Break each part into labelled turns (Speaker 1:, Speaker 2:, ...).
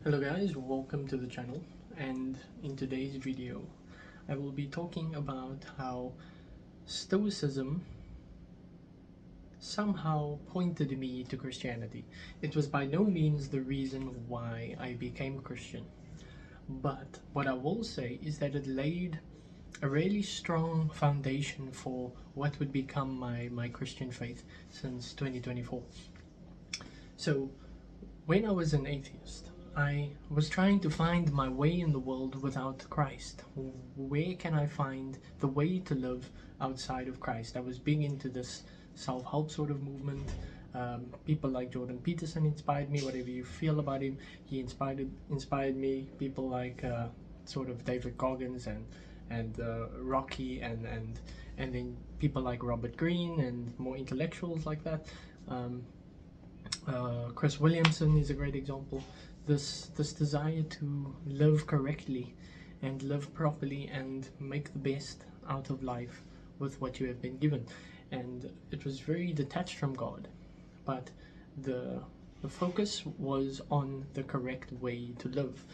Speaker 1: Hello guys, welcome to the channel, and in today's video I will be talking about how Stoicism somehow pointed me to Christianity. It was by no means the reason why I became Christian, but what I will say is that it laid a really strong foundation for what would become my Christian faith since 2024. So when I was an atheist, I was trying to find my way in the world without Christ. Where can I find the way to live outside of Christ? I was big into this self-help sort of movement. People like Jordan Peterson inspired me. Whatever you feel about him, he inspired me. People like sort of David Goggins and Rocky and then people like Robert Greene and more intellectuals like that. Chris Williamson is a great example. This desire to live correctly and live properly and make the best out of life with what you have been given. And it was very detached from God, but the focus was on the correct way to live.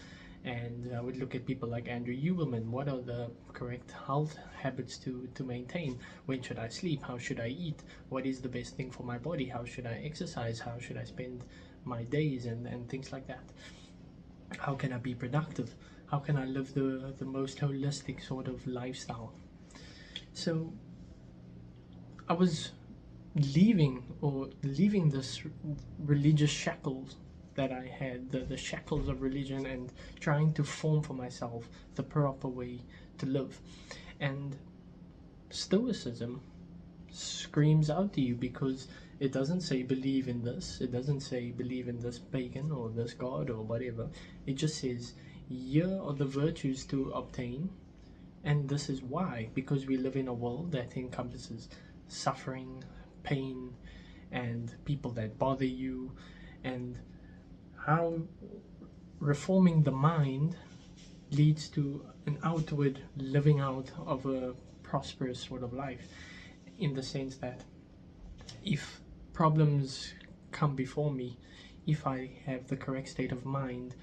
Speaker 1: And I would look at people like Andrew Huberman. What are the correct health habits to maintain? When should I sleep? How should I eat? What is the best thing for my body? How should I exercise? How should I spend my days and things like that? How can I be productive? How can I live the most holistic sort of lifestyle? So I was leaving this religious shackles that I had, the shackles of religion, and trying to form for myself the proper way to live. And Stoicism screams out to you, because it doesn't say believe in this, it doesn't say believe in this pagan or this god or whatever. It just says here are the virtues to obtain, and this is why, because we live in a world that encompasses suffering, pain, and people that bother you, and how reforming the mind leads to an outward living out of a prosperous sort of life, in the sense that if problems come before me, if I have the correct state of mind,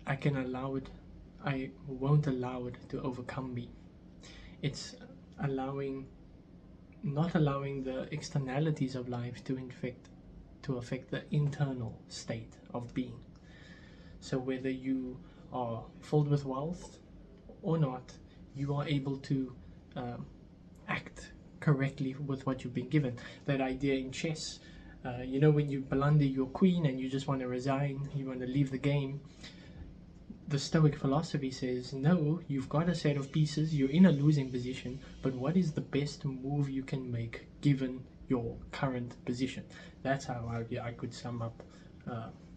Speaker 1: I won't allow it to overcome me. It's not allowing the externalities of life to affect the internal state of being. So whether you are filled with wealth or not, you are able to act correctly with what you've been given. That idea in chess, when you blunder your queen and you just want to resign, you want to leave the game, the Stoic philosophy says, no, you've got a set of pieces, you're in a losing position, but what is the best move you can make given your current position? That's how I could sum up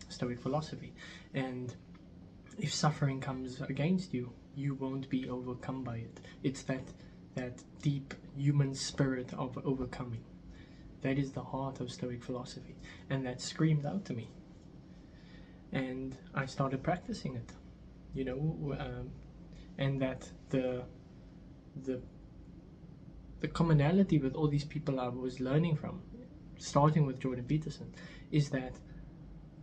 Speaker 1: Stoic philosophy. And if suffering comes against you, you won't be overcome by it. It's that deep human spirit of overcoming. That is the heart of Stoic philosophy, and that screamed out to me. And I started practicing it, and that the commonality with all these people I was learning from, starting with Jordan Peterson, is that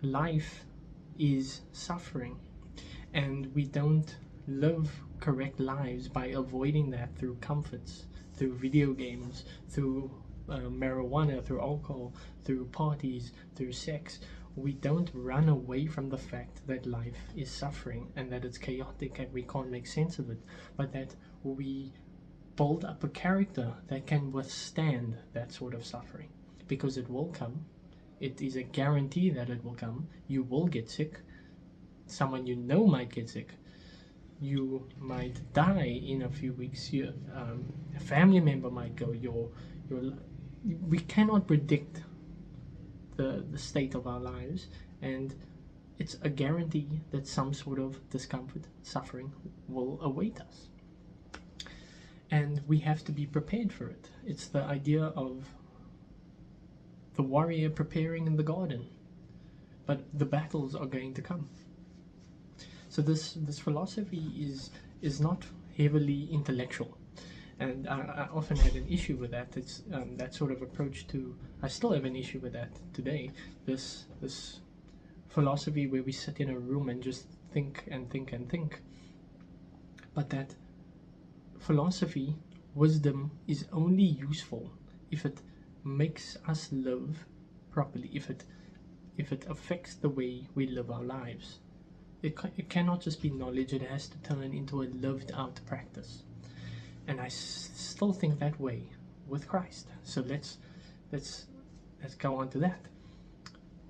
Speaker 1: life is suffering, and we don't live correct lives by avoiding that through comforts, through video games, through marijuana, through alcohol, through parties, through sex. We don't run away from the fact that life is suffering and that it's chaotic and we can't make sense of it, but that we build up a character that can withstand that sort of suffering, because it will come. It is a guarantee that it will come. You will get sick. Someone you know might get sick. You might die in a few weeks. A family member might go. We cannot predict the state of our lives, and it's a guarantee that some sort of discomfort, suffering will await us. And we have to be prepared for it. It's the idea of the warrior preparing in the garden, but the battles are going to come. So this philosophy is not heavily intellectual, and I often had an issue with that. It's that sort of approach to. I still have an issue with that today. This philosophy where we sit in a room and just think and think and think, but that philosophy, wisdom, is only useful if it makes us live properly, if it affects the way we live our lives. It cannot just be knowledge, it has to turn into a lived out practice. And I still think that way with Christ. So let's go on to that.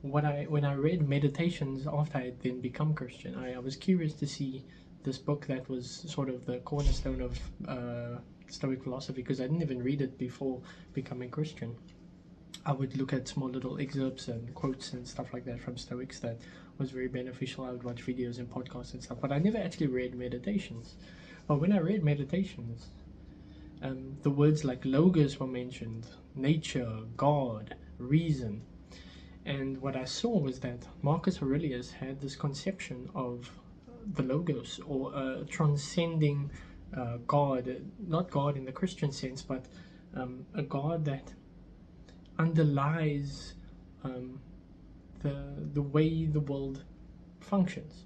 Speaker 1: When I read Meditations after I had then become Christian, I was curious to see this book that was sort of the cornerstone of Stoic philosophy, because I didn't even read it before becoming Christian. I would look at small little excerpts and quotes and stuff like that from Stoics that was very beneficial. I would watch videos and podcasts and stuff, but I never actually read Meditations. But when I read Meditations, the words like logos were mentioned, nature, God, reason. And what I saw was that Marcus Aurelius had this conception of the logos, or transcending God, not God in the Christian sense, but a God that underlies the way the world functions.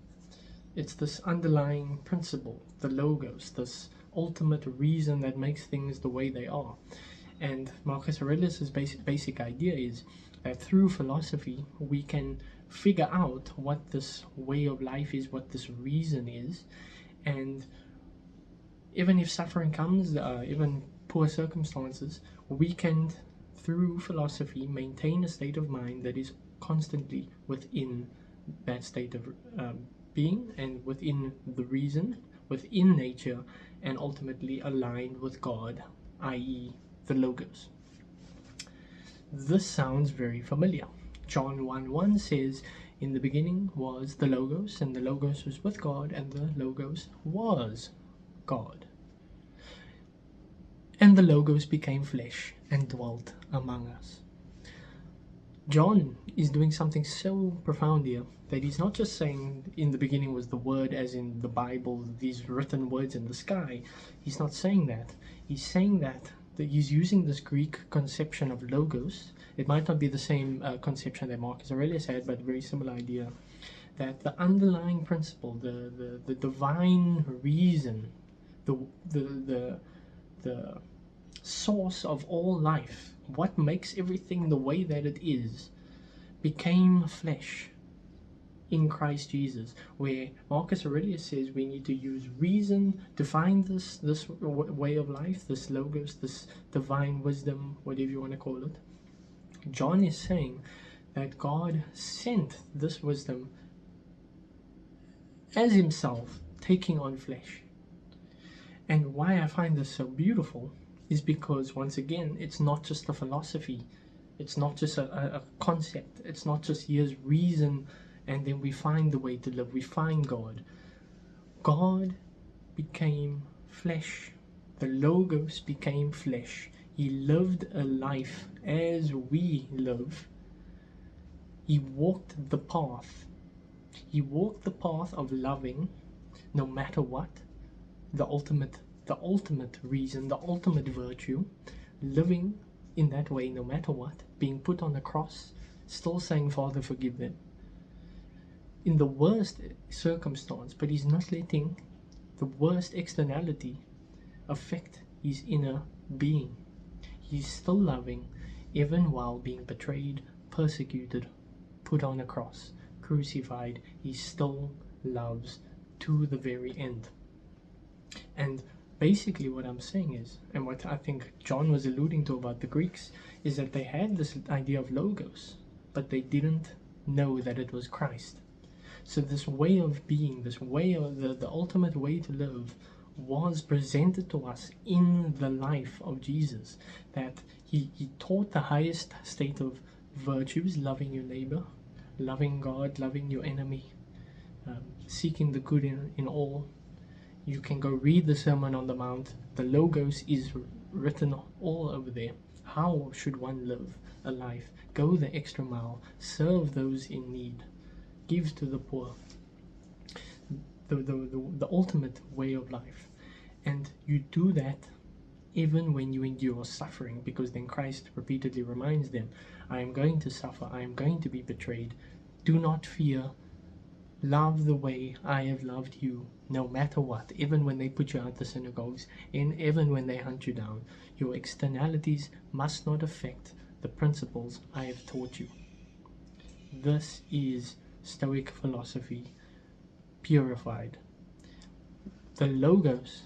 Speaker 1: It's this underlying principle, the logos, this ultimate reason that makes things the way they are. And Marcus Aurelius's basic idea is that through philosophy we can figure out what this way of life is, what this reason is, and even if suffering comes, even poor circumstances, we can, through philosophy, maintain a state of mind that is constantly within that state of being, and within the reason, within nature, and ultimately aligned with God, i.e. the logos. This sounds very familiar. John 1:1 says, in the beginning was the logos, and the logos was with God, and the logos was God. And the logos became flesh and dwelt among us. John is doing something so profound here, that he's not just saying in the beginning was the word as in the Bible, these written words in the sky. He's not saying that. He's saying that he's using this Greek conception of logos. It might not be the same conception that Marcus Aurelius had, but very similar idea, that the underlying principle, the divine reason, the source of all life, what makes everything the way that it is, became flesh in Christ Jesus, where Marcus Aurelius says we need to use reason to find this way of life, this logos, this divine wisdom, whatever you want to call it. John is saying that God sent this wisdom as himself, taking on flesh. And why I find this so beautiful is because, once again, it's not just a philosophy, it's not just a concept, it's not just here's reason and then we find the way to live, we find God. God became flesh. The logos became flesh. He lived a life as we live. He walked the path. He walked the path of loving no matter what, the ultimate reason, the ultimate virtue, living in that way no matter what, being put on the cross, still saying, Father, forgive them, in the worst circumstance, but he's not letting the worst externality affect his inner being. He's still loving, even while being betrayed, persecuted, put on a cross, crucified. He still loves to the very end. And basically what I'm saying is, and what I think John was alluding to about the Greeks, is that they had this idea of logos, but they didn't know that it was Christ. So this way of being, this way of the ultimate way to live, was presented to us in the life of Jesus. That he taught the highest state of virtues, loving your neighbor, loving God, loving your enemy, seeking the good in all. You can go read the Sermon on the Mount. The logos is written all over there. How should one live a life? Go the extra mile, serve those in need, give to the poor, the ultimate way of life. And you do that even when you endure suffering, because then Christ repeatedly reminds them, I am going to suffer, I am going to be betrayed. Do not fear, Love the way I have loved you, no matter what, even when they put you out the synagogues, and even when they hunt you down. Your externalities must not affect the principles I have taught you. This is Stoic philosophy purified. The logos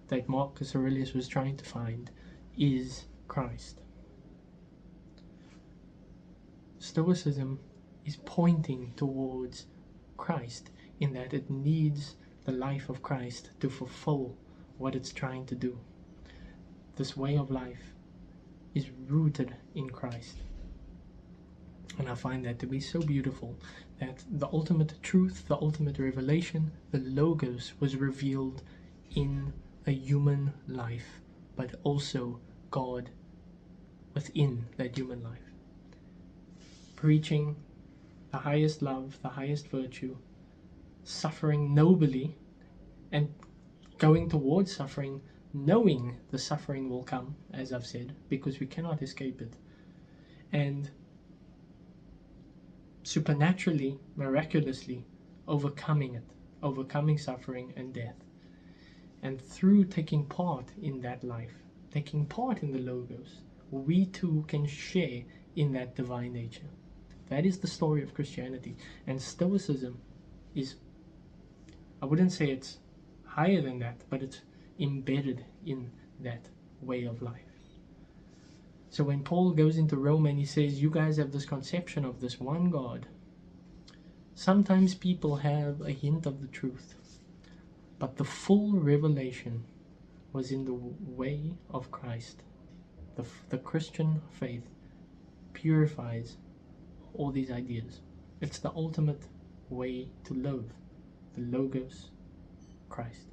Speaker 1: that Marcus Aurelius was trying to find is Christ. Stoicism is pointing towards Christ in that it needs the life of Christ to fulfill what it's trying to do. This way of life is rooted in Christ. And I find that to be so beautiful, that the ultimate truth, the ultimate revelation, the Logos, was revealed in a human life, but also God within that human life. Preaching the highest love, the highest virtue, suffering nobly, and going towards suffering, knowing the suffering will come, as I've said, because we cannot escape it. And supernaturally, miraculously, overcoming it, overcoming suffering and death. And through taking part in that life, taking part in the Logos, we too can share in that divine nature. That is the story of Christianity. And Stoicism is, I wouldn't say it's higher than that, but it's embedded in that way of life. So when Paul goes into Rome and he says, you guys have this conception of this one God, sometimes people have a hint of the truth, but the full revelation was in the way of Christ. The Christian faith purifies all these ideas. It's the ultimate way to live, the Logos, Christ.